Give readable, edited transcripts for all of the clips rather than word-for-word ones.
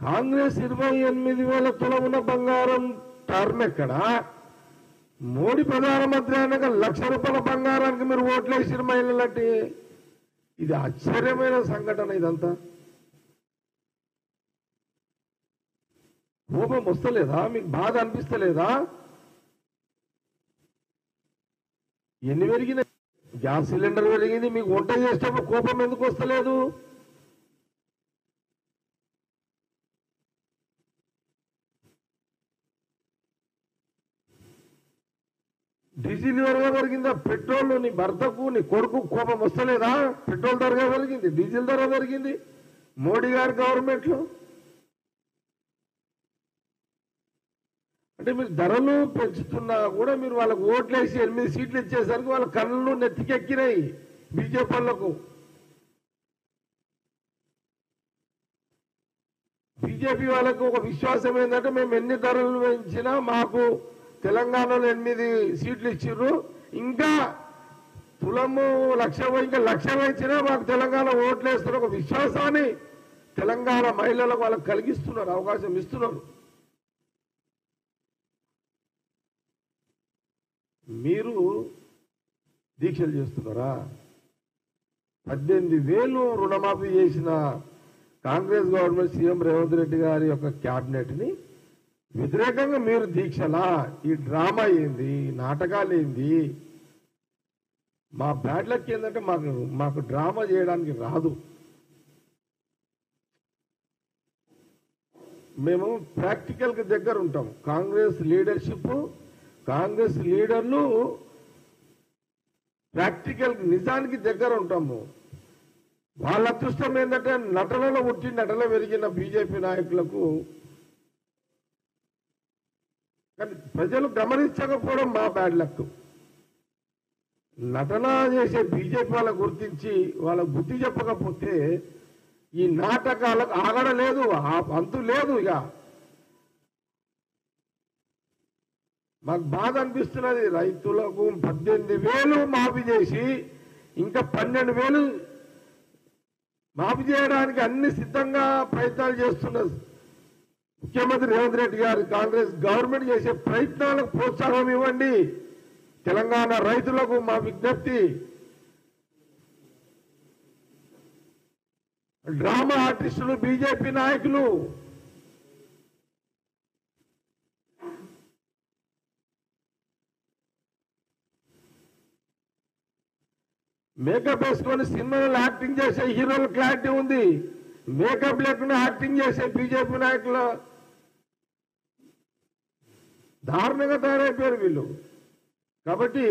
కాంగ్రెస్ 28,000 తులమున బంగారం టర్మ్ ఎక్కడ? మోడీ ప్రధానమంత్రి అయినాక ₹1,00,000 బంగారానికి మీరు ఓట్లేసిన మహిళలంటే ఇది ఆశ్చర్యమైన సంఘటన. ఇదంతా కోపం వస్తలేదా? మీకు బాధ అనిపిస్తలేదా? ఎన్ని పెరిగినాయి? గ్యాస్ సిలిండర్ పెరిగింది, మీకు వంట చేసేటప్పుడు కోపం ఎందుకు వస్తలేదు? డీజిల్ ధరగా పెరిగిందా? పెట్రోల్ నీ భర్తకు నీ కొడుకు కోపం వస్తలేదా? పెట్రోల్ ధరగా పెరిగింది, డీజిల్ ధర పెరిగింది మోడీ గారి గవర్నమెంట్ లో. అంటే మీరు ధరలు పెంచుతున్నా కూడా మీరు వాళ్ళకు ఓట్లేసి 8 సీట్లు ఇచ్చేసరికి వాళ్ళ కళ్ళు నెత్తికెక్కినాయి బీజేపీ వాళ్లకు. బీజేపీ వాళ్ళకు ఒక విశ్వాసం ఏంటంటే మేము ఎన్ని ధరలు పెంచినా మాకు తెలంగాణలో 8 సీట్లు ఇచ్చిర్రు, ఇంకా తులము 1,00,000 ఇంకా 1,00,000 ఇచ్చినా మాకు తెలంగాణ ఓట్లు వేస్తున్న ఒక విశ్వాసాన్ని తెలంగాణ మహిళలకు వాళ్ళకు కలిగిస్తున్నారు, అవకాశం ఇస్తున్నారు. మీరు దీక్షలు చేస్తున్నారా? 18,000 రుణమాఫీ చేసిన కాంగ్రెస్ గవర్నమెంట్ సీఎం రేవంత్ రెడ్డి గారి యొక్క క్యాబినెట్ ని వ్యతిరేకంగా మీరు దీక్షలా? ఈ డ్రామా ఏంది? ఈ నాటకాలు ఏంది? మా బ్యాడ్ లక్ ఏంటంటే మాకు డ్రామా చేయడానికి రాదు. మేము ప్రాక్టికల్ కి దగ్గర ఉంటాం. కాంగ్రెస్ లీడర్షిప్, కాంగ్రెస్ లీడర్లు ప్రాక్టికల్ నిజానికి దగ్గర ఉంటాము. వాళ్ళ అదృష్టం ఏంటంటే నటనలో పుట్టి నటన పెరిగిన బీజేపీ నాయకులకు కానీ ప్రజలు గమనించకపోవడం మా బ్యాడ్ లక్. నటన చేసే బీజేపీ వాళ్ళకు గుర్తించి వాళ్ళ బుద్ధి చెప్పకపోతే ఈ నాటకాలకు ఆగడలేదు, అంతు లేదు. ఇక మాకు బాధ అనిపిస్తున్నది. రైతులకు 18,000 మాఫీ చేసి ఇంకా 12,000 మాఫీ చేయడానికి అన్ని సిద్ధంగా ప్రయత్నాలు చేస్తున్న ముఖ్యమంత్రి రేవంత్ రెడ్డి గారు, కాంగ్రెస్ గవర్నమెంట్ చేసే ప్రయత్నాలకు ప్రోత్సాహం ఇవ్వండి. తెలంగాణ రైతులకు మా విజ్ఞప్తి. డ్రామా ఆర్టిస్టులు బీజేపీ నాయకులు మేకప్ వేసుకొని సినిమాలో యాక్టింగ్ చేసే హీరోలు క్లారిటీ ఉంది. మేకప్ లేకుండా యాక్టింగ్ చేసే బీజేపీ నాయకుల దారుణంగా తయారైపోయారు వీళ్ళు. కాబట్టి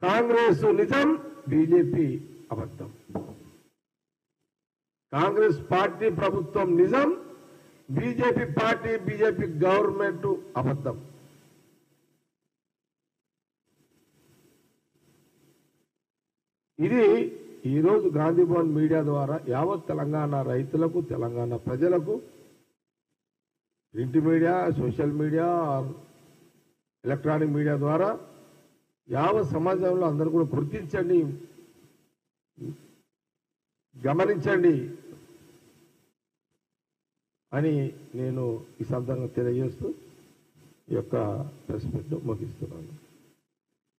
కాంగ్రెస్ నిజం, బీజేపీ అబద్ధం. కాంగ్రెస్ పార్టీ ప్రభుత్వం నిజం, బీజేపీ పార్టీ బీజేపీ గవర్నమెంట్ అబద్ధం. ఇది ఈరోజు గాంధీ భవన్ మీడియా ద్వారా యావత్ తెలంగాణ రైతులకు, తెలంగాణ ప్రజలకు, print media, social media, electronic media ద్వారా యావత్ సమాజంలో అందరూ కూడా గుర్తించండి, గమనించండి అని నేను ఈ సందర్భంగా తెలియజేస్తూ ఈ యొక్క ప్రెస్ మీట్ ముగిస్తున్నాను.